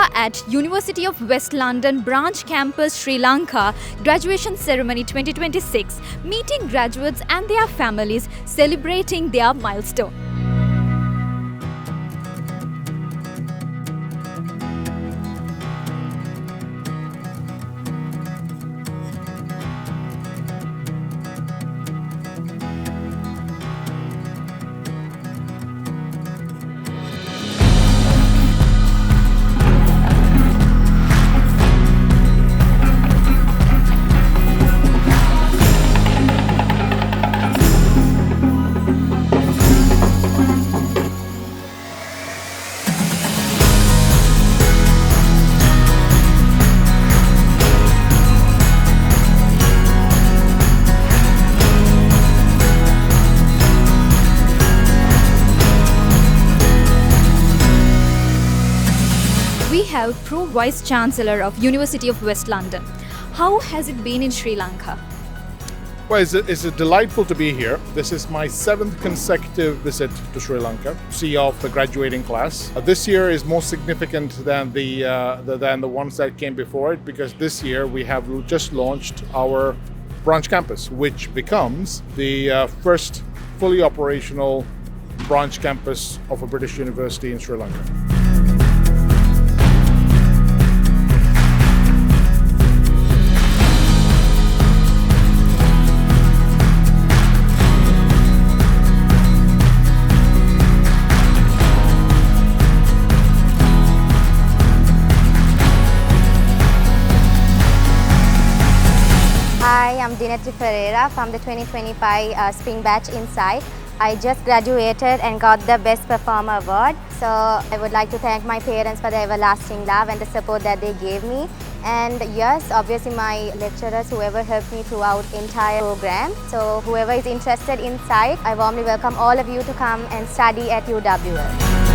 are at University of West London Branch Campus, Sri Lanka, Graduation Ceremony 2026, meeting graduates and their families celebrating their milestone. We have Pro Vice-Chancellor of University of West London. How has it been in Sri Lanka? Well, it's delightful to be here. This is my 7th consecutive visit to Sri Lanka, see off the graduating class. This year is more significant than the ones that came before it, because this year we have just launched our branch campus, which becomes the first fully operational branch campus of a British university in Sri Lanka. Hi, I'm Dinethri Perera from the 2025 Spring Batch Inside. I just graduated and got the Best Performer Award. So I would like to thank my parents for the everlasting love and the support that they gave me. And yes, obviously my lecturers, whoever helped me throughout entire program. So whoever is interested inside, I warmly welcome all of you to come and study at UWL.